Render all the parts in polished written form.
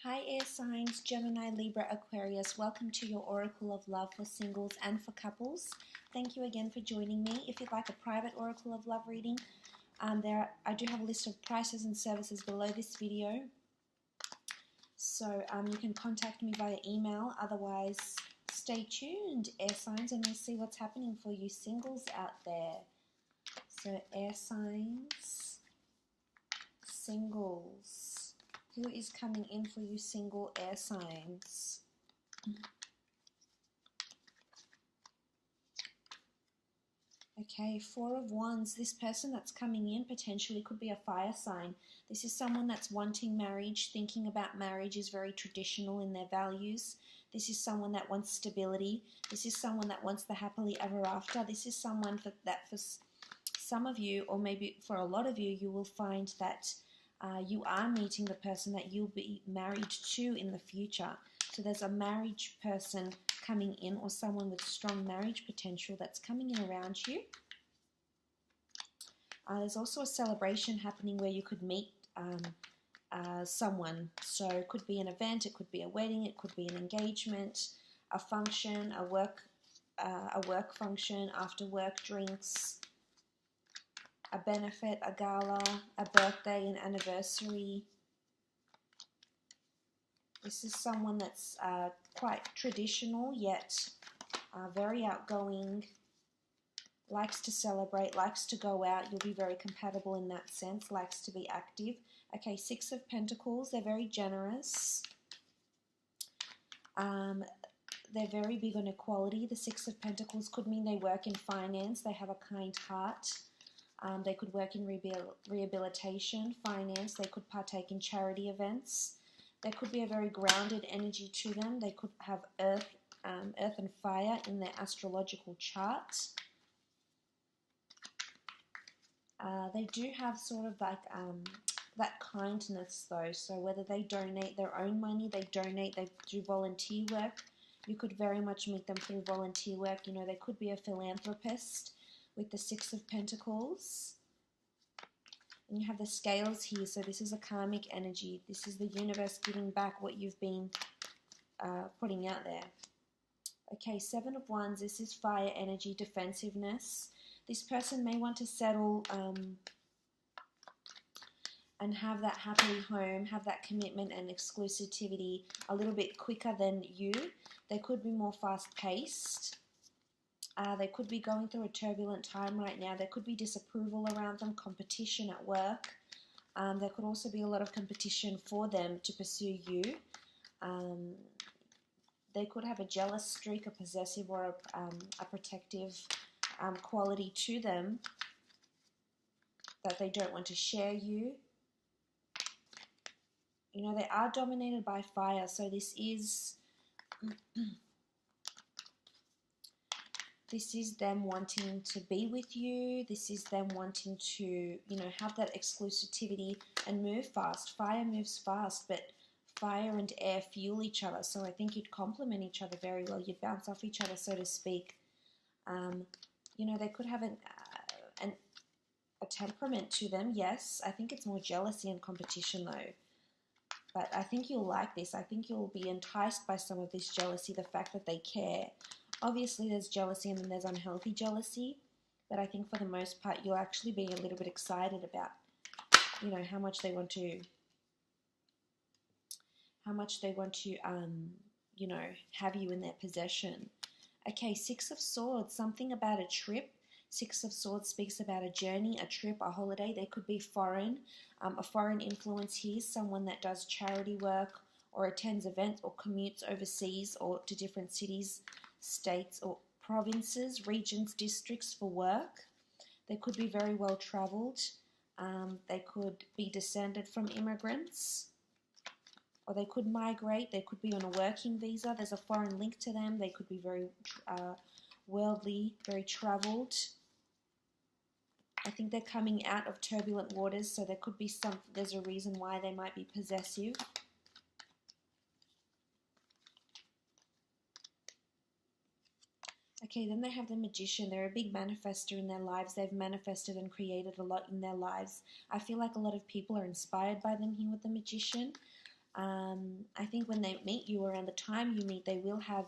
Hi air signs, Gemini, Libra, Aquarius. Welcome to your Oracle of Love for singles and for couples. Thank you again for joining me. If you'd like a private Oracle of Love reading, I do have a list of prices and services below this video. So you can contact me via email. Otherwise, stay tuned, air signs, and we'll see what's happening for you singles out there. So air signs, singles. Who is coming in for you single air signs? Okay, Four of Wands. This person that's coming in potentially could be a fire sign. This is someone that's wanting marriage, thinking about marriage, is very traditional in their values. This is someone that wants stability. This is someone that wants the happily ever after. This is someone that for some of you, or maybe for a lot of you, you will find that you are meeting the person that you'll be married to in the future. So there's a marriage person coming in, or someone with strong marriage potential that's coming in around you. There's also a celebration happening where you could meet someone. So it could be an event, it could be a wedding, it could be an engagement, a function, a work function, after work drinks, a benefit, a gala, a birthday, an anniversary. This is someone that's quite traditional, yet very outgoing, likes to celebrate, likes to go out. You'll be very compatible in that sense, likes to be active. Okay, Six of Pentacles. They're very generous. They're very big on equality. The Six of Pentacles could mean they work in finance. They have a kind heart. They could work in rehabilitation, finance. They could partake in charity events. There could be a very grounded energy to them. They could have earth and fire in their astrological chart. They do have sort of like that kindness though. So whether they donate their own money, they do volunteer work. You could very much meet them through volunteer work. You know, they could be a philanthropist with the Six of Pentacles. And you have the scales here, so this is a karmic energy. This is the universe giving back what you've been putting out there. Okay, Seven of Wands. This is fire energy, defensiveness. This person may want to settle and have that happy home, have that commitment and exclusivity a little bit quicker than you. They could be more fast-paced. They could be going through a turbulent time right now. There could be disapproval around them, competition at work. There could also be a lot of competition for them to pursue you. They could have a jealous streak, a possessive, or a protective quality to them that they don't want to share you. You know, they are dominated by fire, so this is... This is them wanting to be with you. This is them wanting to, you know, have that exclusivity and move fast. Fire moves fast, but fire and air fuel each other. So I think you'd complement each other very well. You'd bounce off each other, so to speak. You know, they could have a temperament to them, yes. I think it's more jealousy and competition, though. But I think you'll like this. I think you'll be enticed by some of this jealousy, the fact that they care. Obviously, there's jealousy and then there's unhealthy jealousy, but I think for the most part, you'll actually be a little bit excited about, you know, how much they want to, you know, have you in their possession. Okay, Six of Swords, something about a trip. Six of Swords speaks about a journey, a trip, a holiday. They could be foreign, a foreign influence here, someone that does charity work or attends events or commutes overseas or to different cities, states or provinces, regions, districts for work. They could be very well traveled. They could be descended from immigrants, or they could migrate. They could be on a working visa. There's a foreign link to them. They could be very worldly, very traveled. I think they're coming out of turbulent waters, so there could be there's a reason why they might be possessive. Okay, then they have the Magician. They're a big manifester in their lives. They've manifested and created a lot in their lives. I feel like a lot of people are inspired by them here with the Magician. I think when they meet you, around the time you meet, they will have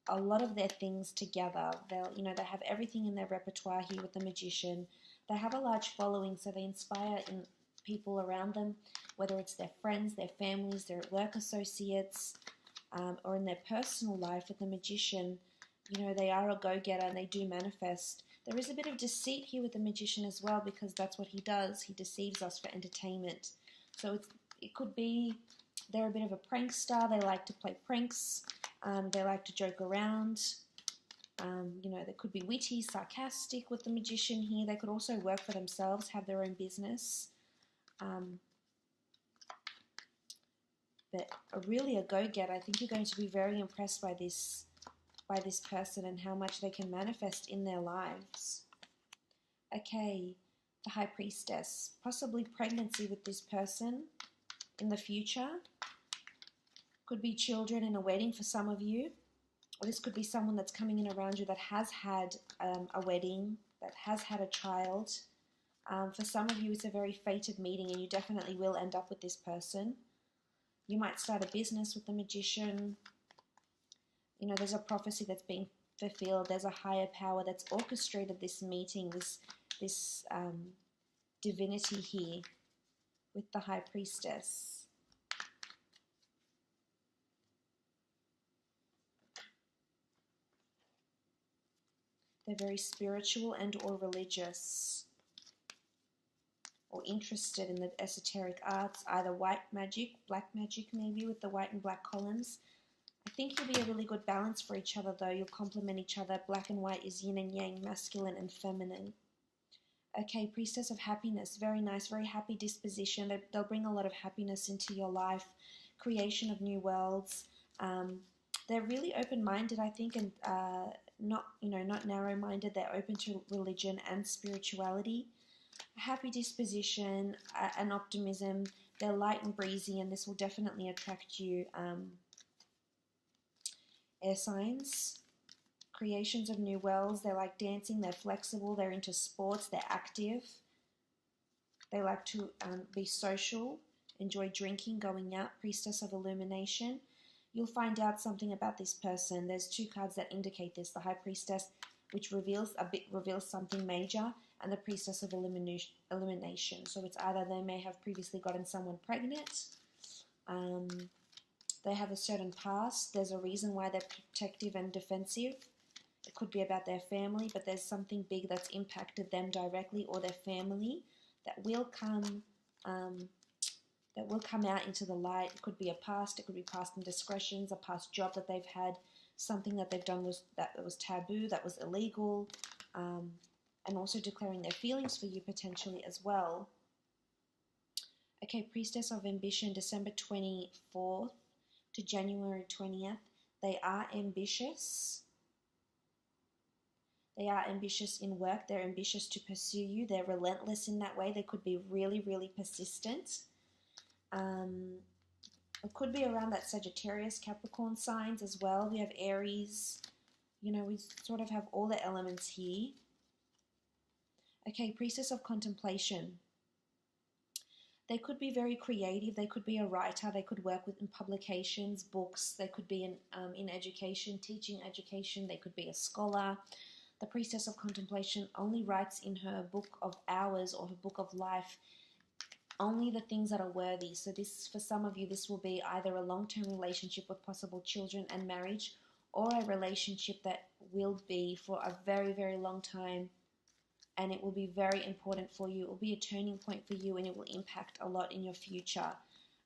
a lot of their things together. They'll, you know, they have everything in their repertoire here with the Magician. They have a large following, so they inspire in people around them, whether it's their friends, their families, their work associates, or in their personal life with the Magician. You know, they are a go-getter and they do manifest. There is a bit of deceit here with the Magician as well, because that's what he does. He deceives us for entertainment. So it could be they're a bit of a prankster. They like to play pranks. They like to joke around. You know, they could be witty, sarcastic with the Magician here. They could also work for themselves, have their own business. But really a go-getter. I think you're going to be very impressed by this person and how much they can manifest in their lives. Okay, the High Priestess. Possibly pregnancy with this person in the future. Could be children in a wedding for some of you. Or this could be someone that's coming in around you that has had a wedding, that has had a child. For some of you, it's a very fated meeting and you definitely will end up with this person. You might start a business with the Magician. You know, there's a prophecy that's being fulfilled. There's a higher power that's orchestrated this meeting, this divinity here with the High Priestess. They're very spiritual and or religious, or interested in the esoteric arts, either white magic, black magic maybe, with the white and black columns. I think you'll be a really good balance for each other though. You'll complement each other. Black and white is yin and yang, masculine and feminine. Okay, Priestess of Happiness. Very nice, very happy disposition. They'll bring a lot of happiness into your life. Creation of new worlds. They're really open-minded, I think, and not narrow-minded. They're open to religion and spirituality. A happy disposition, an optimism. They're light and breezy, and this will definitely attract you. Air signs. Creations of new worlds. They like dancing. They're flexible. They're into sports. They're active. They like to be social. Enjoy drinking, going out. Priestess of Illumination. You'll find out something about this person. There's two cards that indicate this. The High Priestess, which reveals something major, and the Priestess of Illumination. So it's either they may have previously gotten someone pregnant, they have a certain past, there's a reason why they're protective and defensive. It could be about their family, but there's something big that's impacted them directly or their family that will come out into the light. It could be a past, it could be past indiscretions, a past job that they've had, something that they've done that was taboo, that was illegal, and also declaring their feelings for you potentially as well. Okay, Priestess of Ambition, December 24th to January 20th. They are ambitious. They are ambitious in work. They're ambitious to pursue you. They're relentless in that way. They could be really, really persistent. It could be around that Sagittarius, Capricorn signs as well. We have Aries. You know, we sort of have all the elements here. Okay, Priestess of Contemplation. They could be very creative. They could be a writer. They could work in publications, books. They could be in education, teaching education. They could be a scholar. The Priestess of Contemplation only writes in her book of hours or her book of life only the things that are worthy. So this, for some of you, this will be either a long-term relationship with possible children and marriage, or a relationship that will be for a very, very long time, and it will be very important for you. It will be a turning point for you, and it will impact a lot in your future.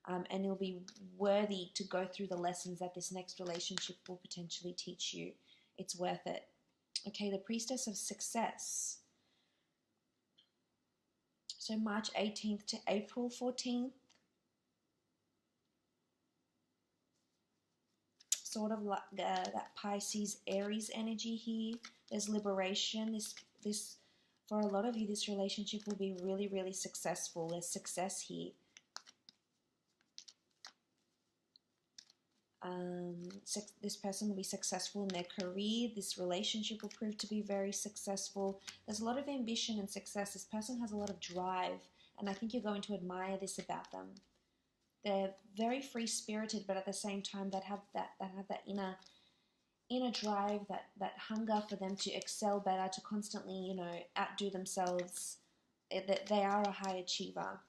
And it'll be worthy to go through the lessons that this next relationship will potentially teach you. It's worth it. Okay, the Priestess of Success. So March 18th to April 14th. Sort of like that Pisces Aries energy here. There's liberation. This for a lot of you, this relationship will be really, really successful. There's success here. This person will be successful in their career. This relationship will prove to be very successful. There's a lot of ambition and success. This person has a lot of drive, and I think you're going to admire this about them. They're very free-spirited, but at the same time that have that inner drive, that hunger for them to excel better, to constantly, you know, outdo themselves. That they are a high achiever.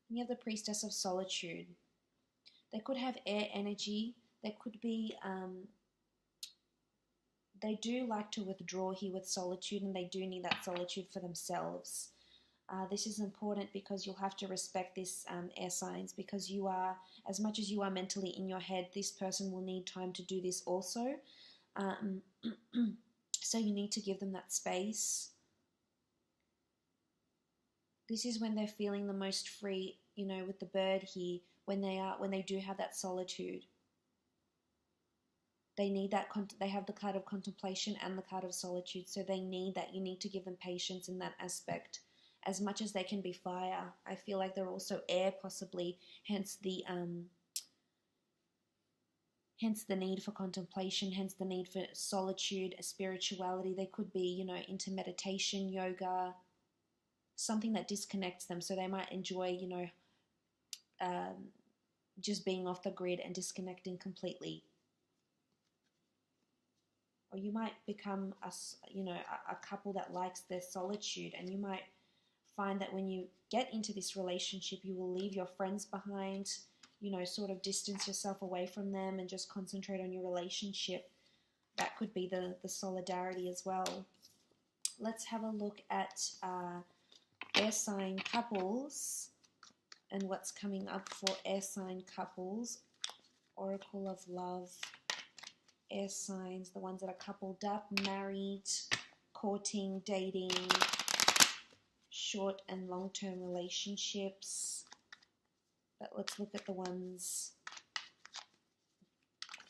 And you have the Priestess of Solitude. They could have air energy. They could be, they do like to withdraw here with solitude, and they do need that solitude for themselves. This is important because you'll have to respect this, air signs, because you are, as much as you are mentally in your head, this person will need time to do this also. So you need to give them that space. This is when they're feeling the most free, you know, with the bird here, when they do have that solitude. They need that, they have the card of contemplation and the card of solitude, so they need that. You need to give them patience in that aspect. As much as they can be fire, I feel like they're also air, possibly, hence the need for contemplation, hence the need for solitude, spirituality. They could be, you know, into meditation, yoga, something that disconnects them, so they might enjoy, you know, just being off the grid and disconnecting completely. Or you might become a couple that likes their solitude, and you might find that when you get into this relationship, you will leave your friends behind, you know, sort of distance yourself away from them and just concentrate on your relationship. That could be the solidarity as well. Let's have a look at air sign couples and what's coming up for air sign couples. Oracle of Love. Air signs, the ones that are coupled up, married, courting, dating, short and long-term relationships. But let's look at the ones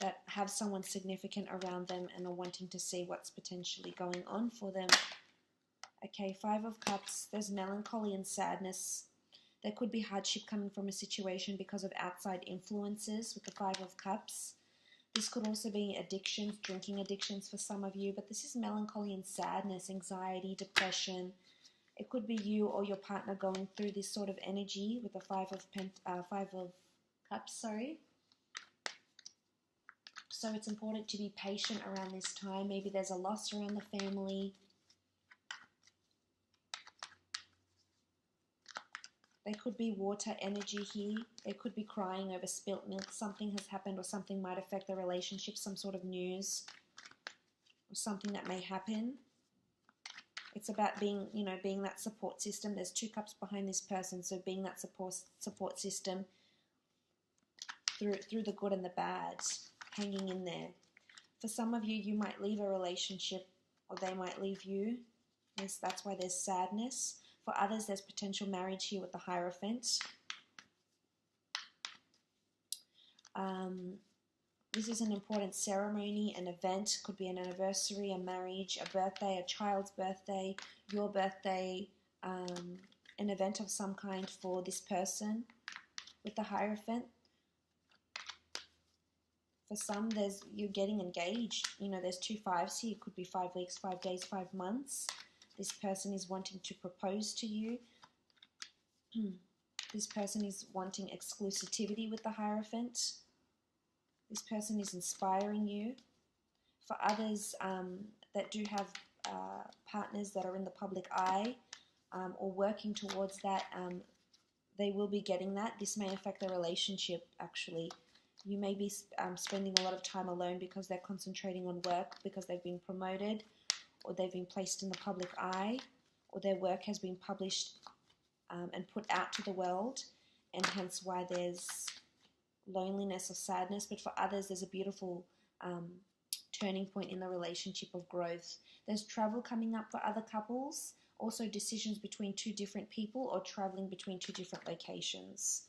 that have someone significant around them and are wanting to see what's potentially going on for them. Okay, Five of Cups. There's melancholy and sadness. There could be hardship coming from a situation because of outside influences with the Five of Cups. This could also be addictions, drinking addictions for some of you, but this is melancholy and sadness, anxiety, depression. It could be you or your partner going through this sort of energy with the Five of Cups, sorry. So it's important to be patient around this time. Maybe there's a loss around the family. There could be water energy here. They could be crying over spilt milk. Something has happened, or something might affect their relationship, some sort of news or something that may happen. It's about being, you know, being that support system. There's two cups behind this person, so being that support system through the good and the bad, hanging in there. For some of you, you might leave a relationship, or they might leave you. That's why there's sadness. For others, there's potential marriage here with the Hierophant. This is an important ceremony, an event. Could be an anniversary, a marriage, a birthday, a child's birthday, your birthday, an event of some kind for this person with the Hierophant. For some, you're getting engaged. You know, there's two fives here. It could be 5 weeks, 5 days, 5 months. This person is wanting to propose to you. This person is wanting exclusivity with the Hierophant. This person is inspiring you. For others that do have partners that are in the public eye or working towards that, they will be getting that. This may affect their relationship, actually. You may be spending a lot of time alone because they're concentrating on work, because they've been promoted, or they've been placed in the public eye, or their work has been published and put out to the world, and hence why there's loneliness or sadness. But for others, there's a beautiful turning point in the relationship of growth. There's travel coming up for other couples, also decisions between two different people, or traveling between two different locations.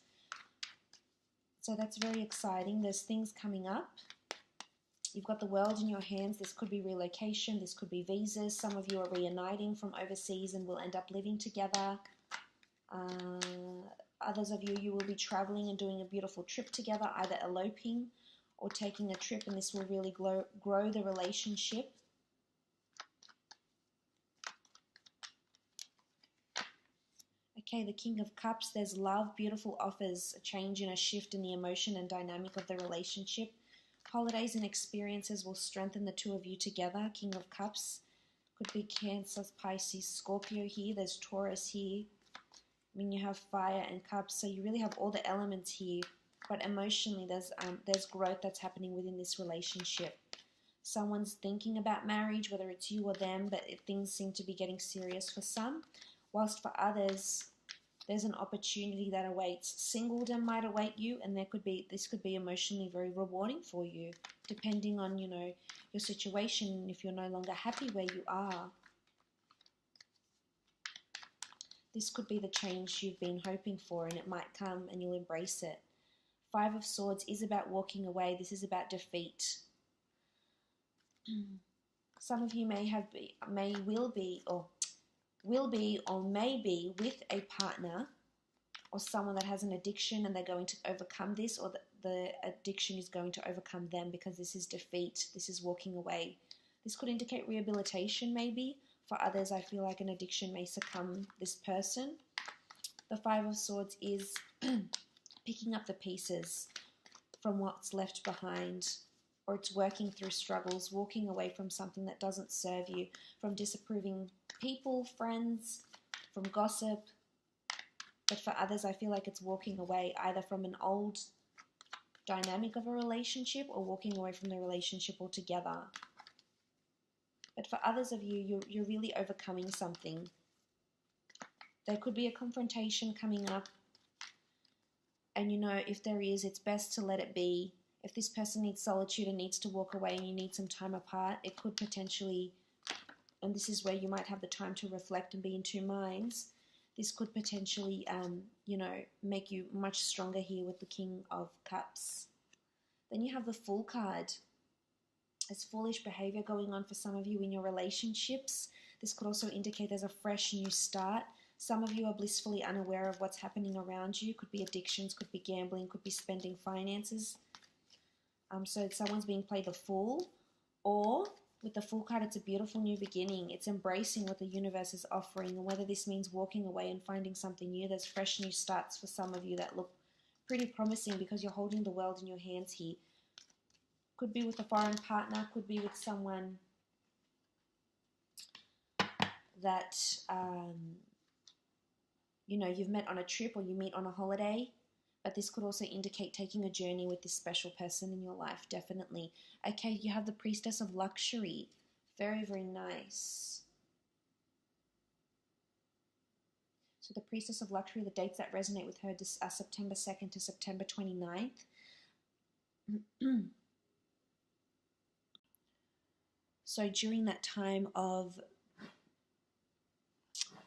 So that's very exciting. There's things coming up. You've got the world in your hands. This could be relocation. This could be visas. Some of you are reuniting from overseas and will end up living together. Others of you will be traveling and doing a beautiful trip together, either eloping or taking a trip, and this will really grow the relationship. Okay, the King of Cups, there's love, beautiful offers, a change and a shift in the emotion and dynamic of the relationship. Holidays and experiences will strengthen the two of you together. King of Cups, could be Cancer, Pisces, Scorpio here. There's Taurus here. I mean, you have fire and cups, so you really have all the elements here. But emotionally, there's growth that's happening within this relationship. Someone's thinking about marriage, whether it's you or them, but things seem to be getting serious for some. Whilst for others, there's an opportunity that awaits. Singledom might await you, and this could be emotionally very rewarding for you, depending on, you know, your situation, if you're no longer happy where you are. This could be the change you've been hoping for, and it might come and you'll embrace it. Five of Swords is about walking away. This is about defeat. Some of you will be or may be with a partner or someone that has an addiction, and they're going to overcome this, or the addiction is going to overcome them, because this is defeat. This is walking away. This could indicate rehabilitation maybe. For others, I feel like an addiction may succumb this person. The Five of Swords is picking up the pieces from what's left behind, or it's working through struggles, walking away from something that doesn't serve you, from disapproving people, friends, from gossip. But for others, I feel like it's walking away either from an old dynamic of a relationship or walking away from the relationship altogether. But for others of you, you're really overcoming something. There could be a confrontation coming up, and you know, if there is, it's best to let it be. If this person needs solitude and needs to walk away and you need some time apart, it could potentially, and this is where you might have the time to reflect and be in two minds, this could potentially, you know, make you much stronger here with the King of Cups. Then you have the Fool card. There's foolish behavior going on for some of you in your relationships. This could also indicate there's a fresh new start. Some of you are blissfully unaware of what's happening around you. Could be addictions, could be gambling, could be spending finances. So someone's being played the fool, or with the Fool card, it's a beautiful new beginning. It's embracing what the universe is offering, and whether this means walking away and finding something new. There's fresh new starts for some of you that look pretty promising, because you're holding the world in your hands here. Could be with a foreign partner, could be with someone that, you know, you've met on a trip or you meet on a holiday. But this could also indicate taking a journey with this special person in your life, definitely. Okay, you have the Priestess of Luxury. Very, very nice. So the Priestess of Luxury, the dates that resonate with her are September 2nd to September 29th. So during that time of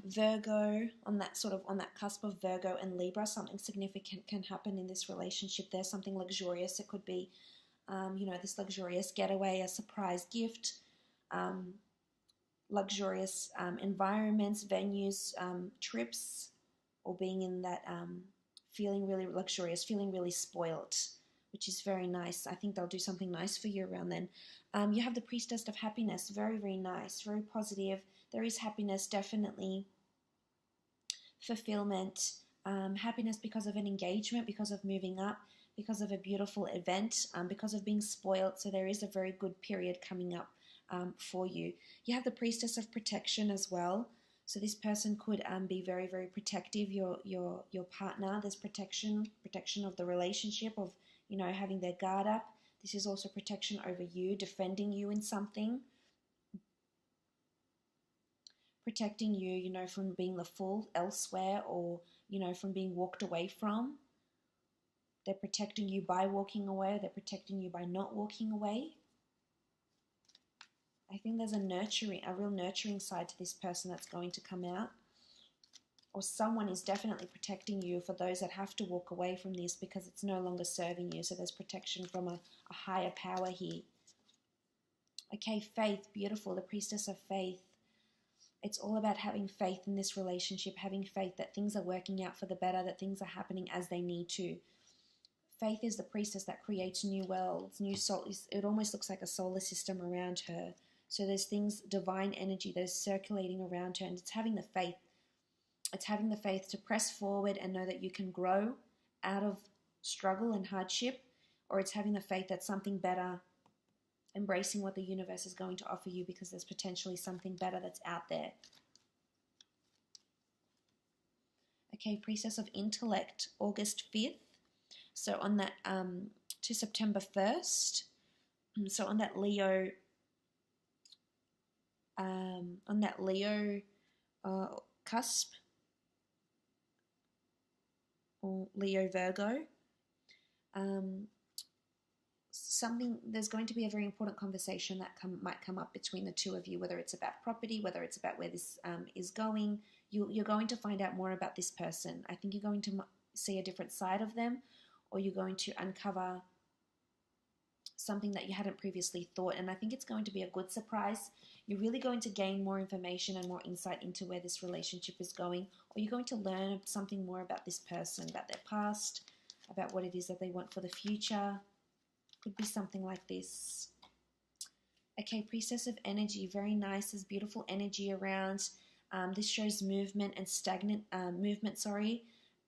Virgo, on that cusp of Virgo and Libra, something significant can happen in this relationship. There's something luxurious. It could be, you know, this luxurious getaway, a surprise gift, luxurious environments, venues, trips, or being in that feeling really luxurious, feeling really spoilt, which is very nice. I think they'll do something nice for you around then. You have the Priestess of Happiness. Very, very nice, very positive. There is happiness, definitely. Fulfillment, happiness because of an engagement, because of moving up, because of a beautiful event, because of being spoiled. So there is a very good period coming up for you. You have the Priestess of Protection as well. So this person could be very, very protective. Your partner. There's protection of the relationship, of, you know, having their guard up. This is also protection over you, defending you in something. Protecting you, you know, from being the fool elsewhere, or, you know, from being walked away from. They're protecting you by walking away. They're protecting you by not walking away. I think there's a real nurturing side to this person that's going to come out. Or someone is definitely protecting you for those that have to walk away from this because it's no longer serving you. So there's protection from a higher power here. Okay, faith, beautiful, the Priestess of Faith. It's all about having faith in this relationship, having faith that things are working out for the better, that things are happening as they need to. Faith is the priestess that creates new worlds, new soul. It almost looks like a solar system around her. So there's things, divine energy that is circulating around her, and it's having the faith It's having the faith to press forward and know that you can grow out of struggle and hardship, or it's having the faith that something better, embracing what the universe is going to offer you because there's potentially something better that's out there. Okay, Priestess of Intellect, August 5th. So on that, to September 1st. So on that Leo, cusp, or Leo Virgo, there's going to be a very important conversation that might come up between the two of you, whether it's about property, whether it's about where this is going. You're going to find out more about this person. I think you're going to see a different side of them, or you're going to uncover something that you hadn't previously thought, and I think it's going to be a good surprise. You're really going to gain more information and more insight into where this relationship is going, or you're going to learn something more about this person, about their past, about what it is that they want for the future. Could be something like this. Okay, Priestess of Energy, very nice. There's beautiful energy around. This shows movement and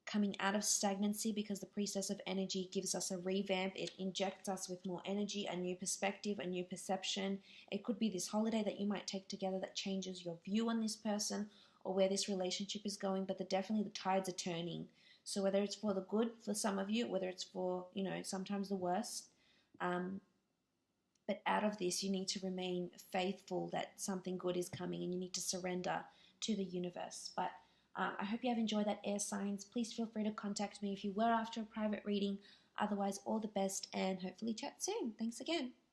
coming out of stagnancy, because the Priestess of Energy gives us a revamp. It injects us with more energy, a new perspective, a new perception. It could be this holiday that you might take together that changes your view on this person or where this relationship is going, but definitely the tides are turning. So whether it's for the good for some of you, whether it's for, sometimes the worst, but out of this, you need to remain faithful that something good is coming, and you need to surrender to the universe. But I hope you have enjoyed that, air signs. Please feel free to contact me if you were after a private reading. Otherwise, all the best, and hopefully chat soon. Thanks again.